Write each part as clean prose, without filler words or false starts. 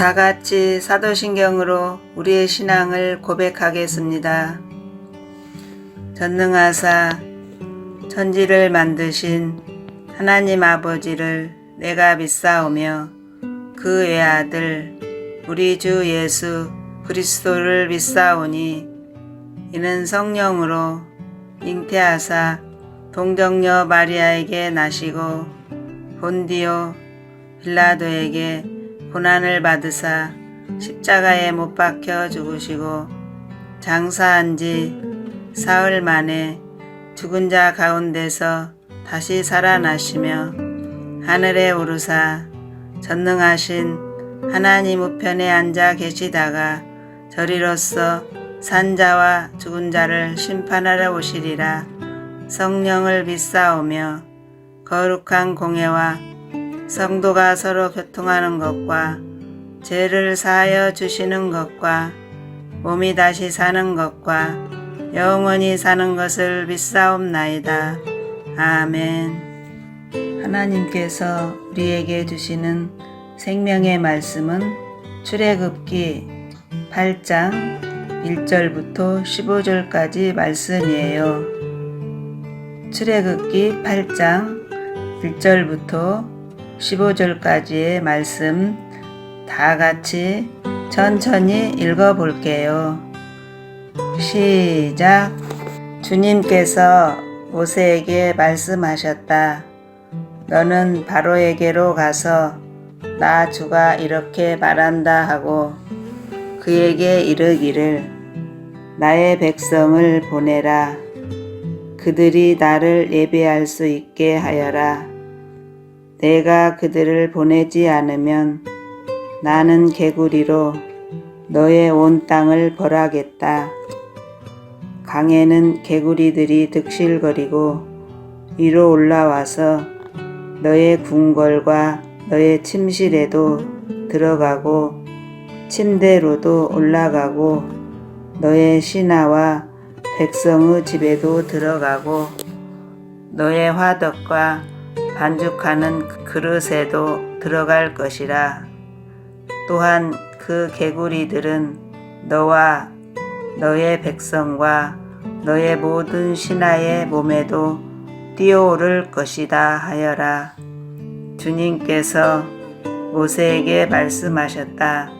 다 같이 사도신경으로 우리의 신앙을 고백하겠습니다. 전능하사 천지를 만드신 하나님 아버지를 내가 믿사오며 그 외아들 우리 주 예수 그리스도를 믿사오니 이는 성령으로 잉태하사 동정녀 마리아에게 나시고 본디오 빌라도에게 고난을 받으사 십자가에 못 박혀 죽으시고 장사한 지 사흘 만에 죽은 자 가운데서 다시 살아나시며 하늘에 오르사 전능하신 하나님 우편에 앉아 계시다가 저리로서 산자와 죽은 자를 심판하러 오시리라. 성령을 믿사오며 거룩한 공회와 성도가 서로 교통하는 것과 죄를 사하여 주시는 것과 몸이 다시 사는 것과 영원히 사는 것을 믿사옵나이다. 아멘. 하나님께서 우리에게 주시는 생명의 말씀은 출애굽기 8장 1절부터 15절까지 말씀이에요. 출애굽기 8장 1절부터 15절까지의 말씀 다 같이 천천히 읽어볼게요. 시작. 주님께서 모세에게 말씀하셨다. 너는 바로에게로 가서 나 주가 이렇게 말한다 하고 그에게 이르기를 나의 백성을 보내라. 그들이 나를 예배할 수 있게 하여라. 내가 그들을 보내지 않으면 나는 개구리로 너의 온 땅을 벌하겠다. 강에는 개구리들이 득실거리고 위로 올라와서 너의 궁궐과 너의 침실에도 들어가고 침대로도 올라가고 너의 신하와 백성의 집에도 들어가고 너의 화덕과 반죽하는 그릇에도 들어갈 것이라. 또한 그 개구리들은 너와 너의 백성과 너의 모든 신하의 몸에도 뛰어오를 것이다 하여라. 주님께서 모세에게 말씀하셨다.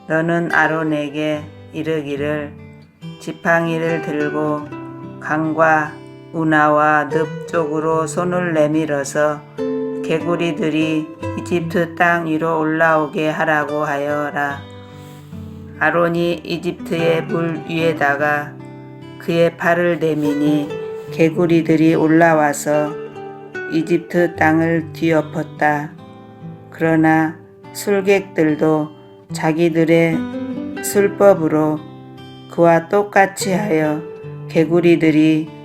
너는 아론에게 이르기를 지팡이를 들고 강과 운하와 늪 쪽으로 손을 내밀어서 개구리들이 이집트 땅 위로 올라오게 하라고 하여라. 아론이 이집트의 물 위에다가 그의 팔을 내미니 개구리들이 올라와서 이집트 땅을 뒤엎었다. 그러나 술객들도 자기들의 술법으로 그와 똑같이 하여 개구리들이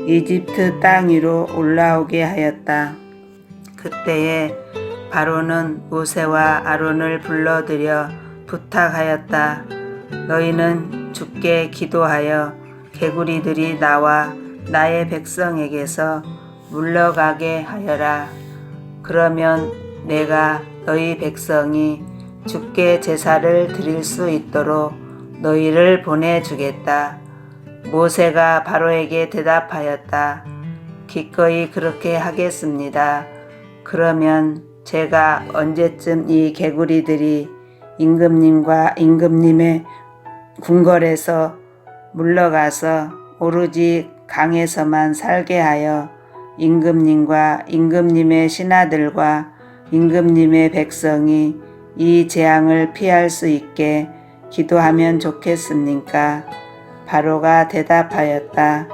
이집트 땅 위로 올라오게 하였다. 그때에 바로는 모세와 아론을 불러들여 부탁하였다. 너희는 주께 기도하여 개구리들이 나와 나의 백성에게서 물러가게 하여라. 그러면 내가 너희 백성이 주께 제사를 드릴 수 있도록 너희를 보내주겠다. 모세가 바로에게 대답하였다. 기꺼이 그렇게 하겠습니다. 그러면 제가 언제쯤 이 개구리들이 임금님과 임금님의 궁궐에서 물러가서 오로지 강에서만 살게 하여 임금님과 임금님의 신하들과 임금님의 백성이 이 재앙을 피할 수 있게 기도하면 좋겠습니까? 바로가 대답하였다.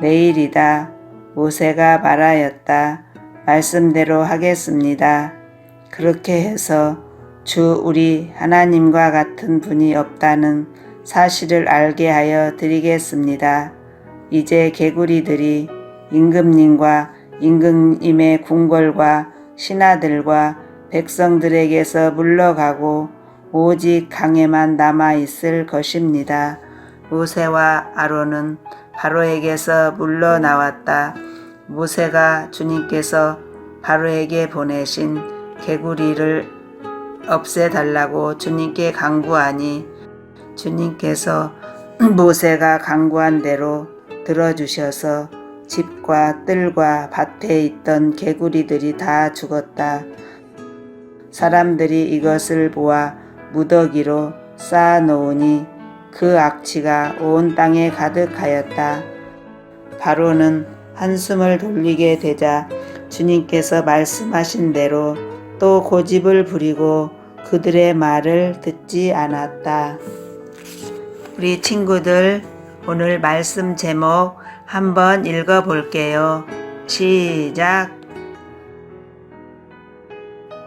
내일이다. 모세가 말하였다. 말씀대로 하겠습니다. 그렇게 해서 주 우리 하나님과 같은 분이 없다는 사실을 알게 하여 드리겠습니다. 이제 개구리들이 임금님과 임금님의 궁궐과 신하들과 백성들에게서 물러가고 오직 강에만 남아있을 것입니다. 모세와 아론은 바로에게서 물러나왔다. 모세가 주님께서 바로에게 보내신 개구리를 없애달라고 주님께 간구하니 주님께서 모세가 간구한 대로 들어주셔서 집과 뜰과 밭에 있던 개구리들이 다 죽었다. 사람들이 이것을 보아 무더기로 쌓아 놓으니 그 악취가 온 땅에 가득하였다. 바로는 한숨을 돌리게 되자 주님께서 말씀하신 대로 또 고집을 부리고 그들의 말을 듣지 않았다. 우리 친구들, 오늘 말씀 제목 한번 읽어볼게요. 시작!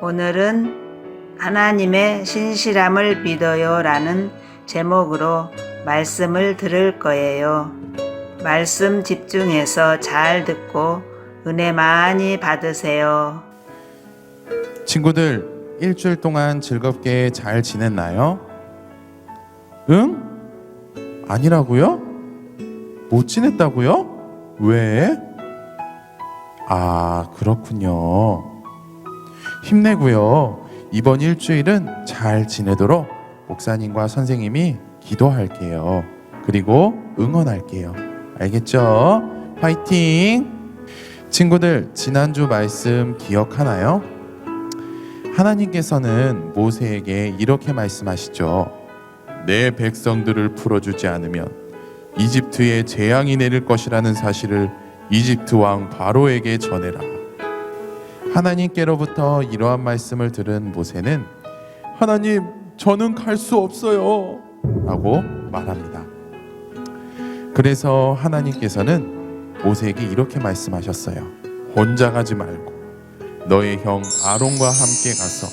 오늘은 하나님의 신실함을 믿어요 라는 제목으로 말씀을 들을 거예요. 말씀 집중해서 잘 듣고 은혜 많이 받으세요. 친구들, 일주일 동안 즐겁게 잘 지냈나요? 응? 아니라고요? 못 지냈다고요? 왜? 아, 그렇군요. 힘내고요. 이번 일주일은 잘 지내도록 목사님과 선생님이 기도할게요. 그리고 응원할게요. 알겠죠? 화이팅! 친구들, 지난주 말씀 기억하나요? 하나님께서는 모세에게 이렇게 말씀하시죠. 내 백성들을 풀어주지 않으면 이집트에 재앙이 내릴 것이라는 사실을 이집트 왕 바로에게 전해라. 하나님께로부터 이러한 말씀을 들은 모세는 하나님, 저는 갈 수 없어요 라고 말합니다. 그래서 하나님께서는 모세에게 이렇게 말씀하셨어요. 혼자 가지 말고 너의 형 아론과 함께 가서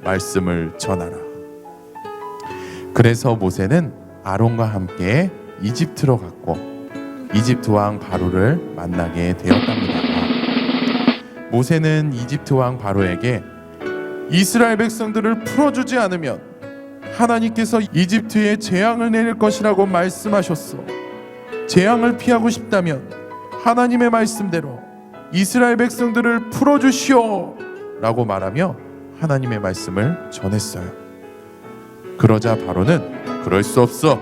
말씀을 전하라. 그래서 모세는 아론과 함께 이집트로 갔고 이집트 왕 바로를 만나게 되었답니다. 모세는 이집트 왕 바로에게 이스라엘 백성들을 풀어주지 않으면 하나님께서 이집트에 재앙을 내릴 것이라고 말씀하셨어. 재앙을 피하고 싶다면 하나님의 말씀대로 이스라엘 백성들을 풀어주시오 라고 말하며 하나님의 말씀을 전했어요. 그러자 바로는 그럴 수 없어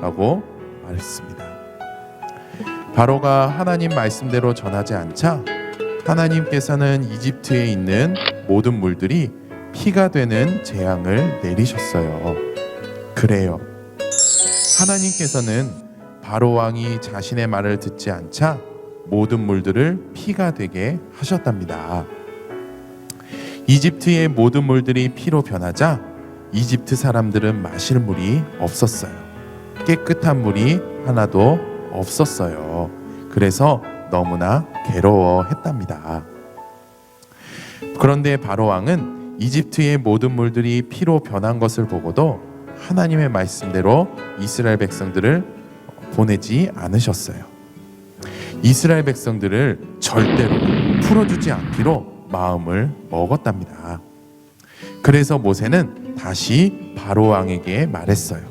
라고 말했습니다. 바로가 하나님 말씀대로 전하지 않자 하나님께서는 이집트에 있는 모든 물들이 피가 되는 재앙을 내리셨어요. 그래요. 하나님께서는 바로 왕이 자신의 말을 듣지 않자 모든 물들을 피가 되게 하셨답니다. 이집트의 모든 물들이 피로 변하자 이집트 사람들은 마실 물이 없었어요. 깨끗한 물이 하나도 없었어요. 그래서 너무나 괴로워했답니다. 그런데 바로 왕은 이집트의 모든 물들이 피로 변한 것을 보고도 하나님의 말씀대로 이스라엘 백성들을 보내지 않으셨어요. 이스라엘 백성들을 절대로 풀어주지 않기로 마음을 먹었답니다. 그래서 모세는 다시 바로 왕에게 말했어요.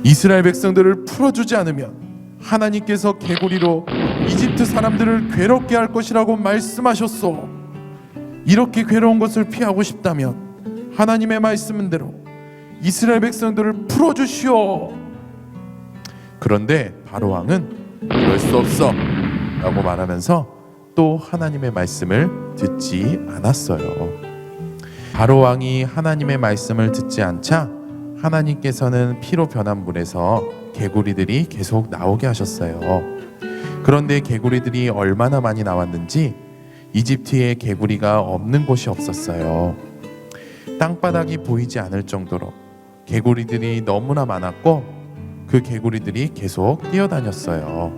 이스라엘 백성들을 풀어주지 않으면 하나님께서 개구리로 이집트 사람들을 괴롭게 할 것이라고 말씀하셨소. 이렇게 괴로운 것을 피하고 싶다면 하나님의 말씀대로 이스라엘 백성들을 풀어주시오. 그런데 바로 왕은 그럴 수 없어 라고 말하면서 또 하나님의 말씀을 듣지 않았어요. 바로 왕이 하나님의 말씀을 듣지 않자 하나님께서는 피로 변한 물에서 개구리들이 계속 나오게 하셨어요. 그런데 개구리들이 얼마나 많이 나왔는지 이집트에 개구리가 없는 곳이 없었어요. 땅바닥이 보이지 않을 정도로 개구리들이 너무나 많았고 그 개구리들이 계속 뛰어다녔어요.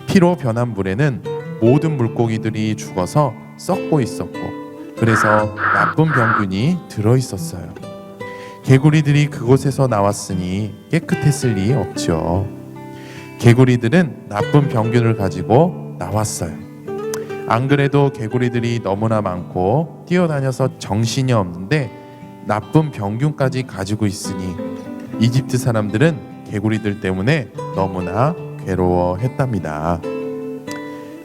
피로 변한 물에는 모든 물고기들이 죽어서 썩고 있었고 그래서 나쁜 병균이 들어있었어요. 개구리들이 그곳에서 나왔으니 깨끗했을 리 없죠. 개구리들은 나쁜 병균을 가지고 나왔어요. 안 그래도 개구리들이 너무나 많고 뛰어다녀서 정신이 없는데 나쁜 병균까지 가지고 있으니 이집트 사람들은 개구리들 때문에 너무나 괴로워했답니다.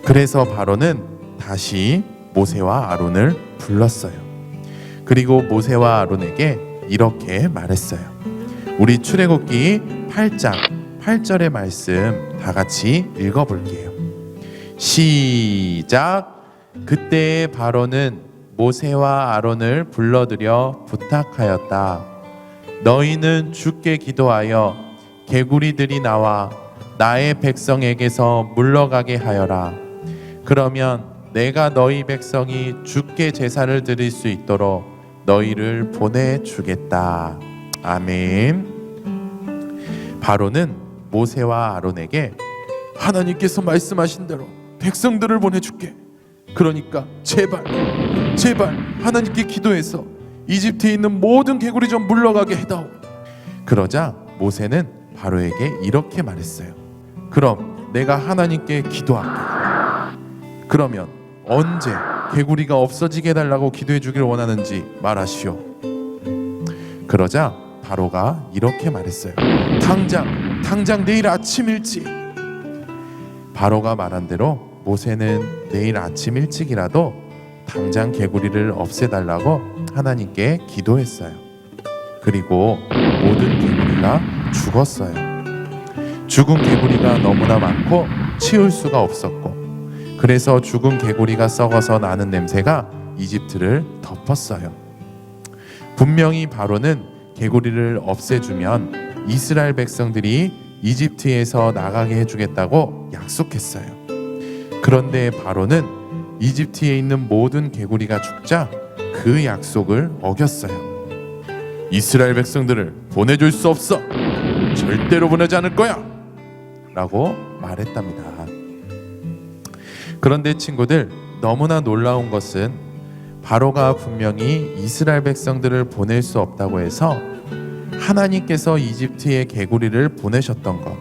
그래서 바로는 다시 모세와 아론을 불렀어요. 그리고 모세와 아론에게 이렇게 말했어요. 우리 출애굽기 8장 8절의 말씀 다 같이 읽어볼게요. 시작. 그때 바로는 모세와 아론을 불러들여 부탁하였다. 너희는 주께 기도하여 개구리들이 나와 나의 백성에게서 물러가게 하여라. 그러면 내가 너희 백성이 주께 제사를 드릴 수 있도록 너희를 보내주겠다. 아멘. 바로는 모세와 아론에게 하나님께서 말씀하신 대로 백성들을 보내줄게. 그러니까 제발 하나님께 기도해서 이집트에 있는 모든 개구리 좀 물러가게 해다오. 그러자 모세는 바로에게 이렇게 말했어요. 그럼 내가 하나님께 기도할게. 그러면 언제 개구리가 없어지게 해달라고 기도해 주기를 원하는지 말하시오. 그러자 바로가 이렇게 말했어요. 당장 내일 아침 일찍. 바로가 말한 대로 모세는 내일 아침 일찍이라도 당장 개구리를 없애달라고 하나님께 기도했어요. 그리고 모든 개구리가 죽었어요. 죽은 개구리가 너무나 많고 치울 수가 없었고, 그래서 죽은 개구리가 썩어서 나는 냄새가 이집트를 덮었어요. 분명히 바로는 개구리를 없애주면 이스라엘 백성들이 이집트에서 나가게 해주겠다고 약속했어요. 그런데 바로는 이집트에 있는 모든 개구리가 죽자 그 약속을 어겼어요. 이스라엘 백성들을 보내줄 수 없어. 절대로 보내지 않을 거야. 라고 말했답니다. 그런데 친구들, 너무나 놀라운 것은 바로가 분명히 이스라엘 백성들을 보낼 수 없다고 해서 하나님께서 이집트에 개구리를 보내셨던 것,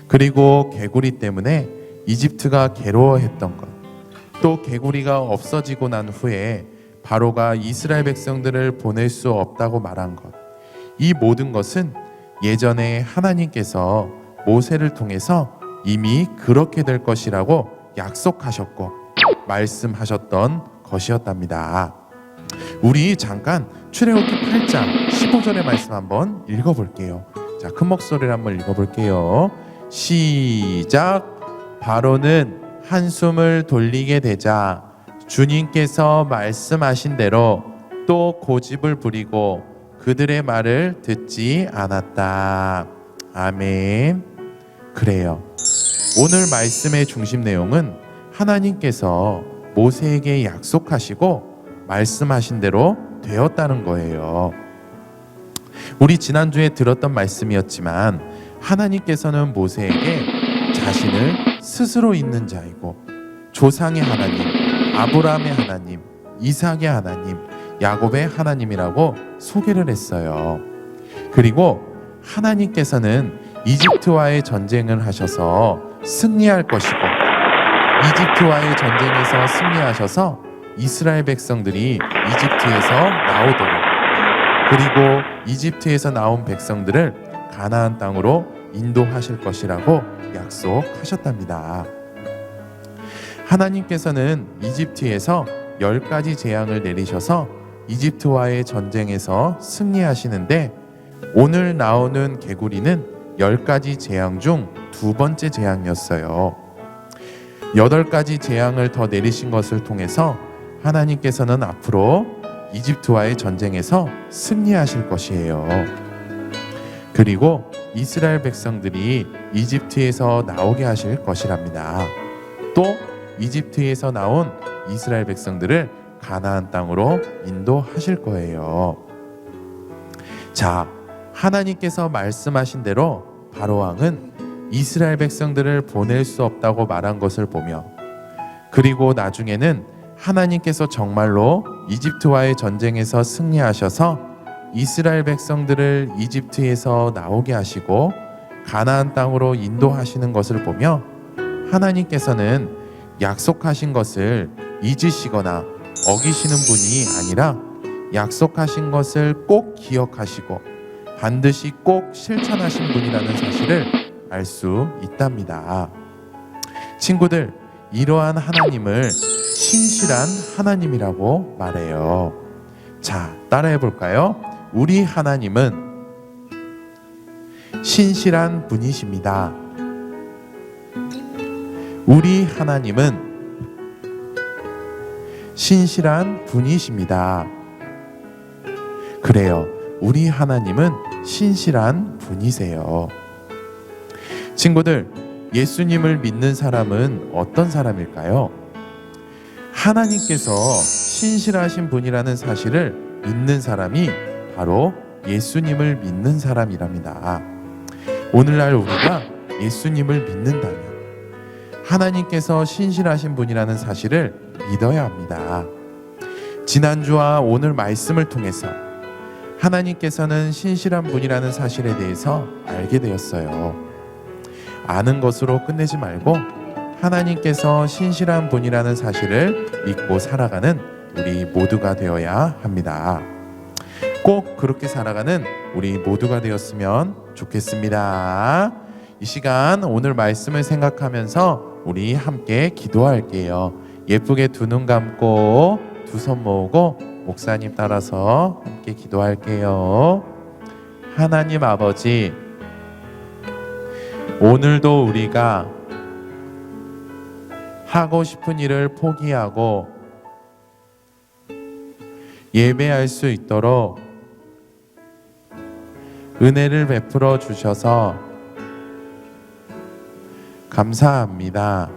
그리고 개구리 때문에 이집트가 괴로워했던 것, 또 개구리가 없어지고 난 후에 바로가 이스라엘 백성들을 보낼 수 없다고 말한 것, 이 모든 것은 예전에 하나님께서 모세를 통해서 이미 그렇게 될 것이라고 약속하셨고 말씀하셨던 것이었답니다. 우리 잠깐 출애굽기 8장 15절의 말씀 한번 읽어볼게요. 자, 큰 목소리로 한번 읽어볼게요. 시작. 바로는 한숨을 돌리게 되자 주님께서 말씀하신 대로 또 고집을 부리고 그들의 말을 듣지 않았다. 아멘. 그래요. 오늘 말씀의 중심 내용은 하나님께서 모세에게 약속하시고 말씀하신 대로 되었다는 거예요. 우리 지난주에 들었던 말씀이었지만 하나님께서는 모세에게 자신을 스스로 있는 자이고 조상의 하나님, 아브라함의 하나님, 이삭의 하나님, 야곱의 하나님이라고 소개를 했어요. 그리고 하나님께서는 이집트와의 전쟁을 하셔서 승리할 것이고, 이집트와의 전쟁에서 승리하셔서 이스라엘 백성들이 이집트에서 나오도록, 그리고 이집트에서 나온 백성들을 가나안 땅으로 인도하실 것이라고 약속하셨답니다. 하나님께서는 이집트에서 10가지 재앙을 내리셔서 이집트와의 전쟁에서 승리하시는데, 오늘 나오는 개구리는 10가지 재앙 중 2번째 재앙이었어요. 8가지 재앙을 더 내리신 것을 통해서 하나님께서는 앞으로 이집트와의 전쟁에서 승리하실 것이에요. 그리고 이스라엘 백성들이 이집트에서 나오게 하실 것이랍니다. 또 이집트에서 나온 이스라엘 백성들을 가나안 땅으로 인도하실 거예요. 자, 하나님께서 말씀하신 대로 바로 왕은 이스라엘 백성들을 보낼 수 없다고 말한 것을 보며, 그리고 나중에는 하나님께서 정말로 이집트와의 전쟁에서 승리하셔서 이스라엘 백성들을 이집트에서 나오게 하시고 가나안 땅으로 인도하시는 것을 보며, 하나님께서는 약속하신 것을 잊으시거나 어기시는 분이 아니라 약속하신 것을 꼭 기억하시고 반드시 꼭 실천하신 분이라는 사실을 알 수 있답니다. 친구들, 이러한 하나님을 신실한 하나님이라고 말해요. 자, 따라해 볼까요? 우리 하나님은 신실한 분이십니다. 우리 하나님은 신실한 분이십니다. 그래요. 우리 하나님은 신실한 분이세요. 친구들, 예수님을 믿는 사람은 어떤 사람일까요? 하나님께서 신실하신 분이라는 사실을 믿는 사람이 바로 예수님을 믿는 사람이랍니다. 오늘날 우리가 예수님을 믿는다면 하나님께서 신실하신 분이라는 사실을 믿어야 합니다. 지난주와 오늘 말씀을 통해서 하나님께서는 신실한 분이라는 사실에 대해서 알게 되었어요. 아는 것으로 끝내지 말고 하나님께서 신실한 분이라는 사실을 믿고 살아가는 우리 모두가 되어야 합니다. 꼭 그렇게 살아가는 우리 모두가 되었으면 좋겠습니다. 이 시간 오늘 말씀을 생각하면서 우리 함께 기도할게요. 예쁘게 두 눈 감고 두 손 모으고 목사님 따라서 함께 기도할게요. 하나님 아버지, 오늘도 우리가 하고 싶은 일을 포기하고 예배할 수 있도록 은혜를 베풀어 주셔서 감사합니다.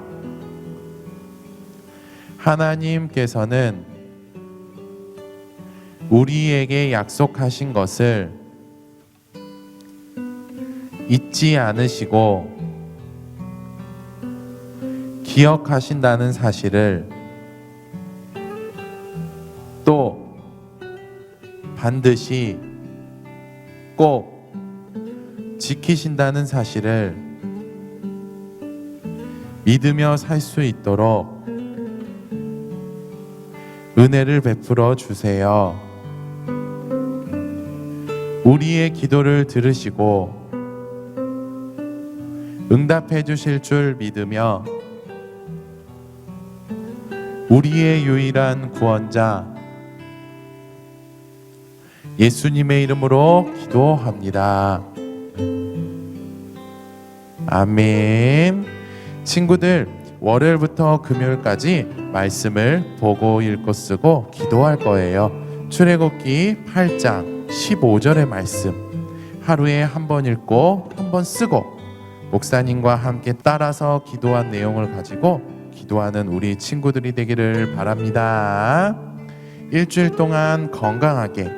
하나님께서는 우리에게 약속하신 것을 잊지 않으시고 기억하신다는 사실을 또 반드시 꼭 지키신다는 사실을 믿으며 살 수 있도록 은혜를 베풀어 주세요. 우리의 기도를 들으시고 응답해 주실 줄 믿으며 우리의 유일한 구원자 예수님의 이름으로 기도합니다. 아멘. 친구들, 월요일부터 금요일까지 말씀을 보고 읽고 쓰고 기도할 거예요. 출애굽기 8장 15절의 말씀 하루에 한 번 읽고 한 번 쓰고 목사님과 함께 따라서 기도한 내용을 가지고 기도하는 우리 친구들이 되기를 바랍니다. 일주일 동안 건강하게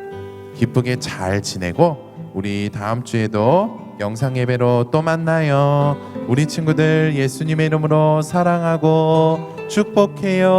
기쁘게 잘 지내고 우리 다음 주에도 영상 예배로 또 만나요. 우리 친구들 예수님의 이름으로 사랑하고 축복해요.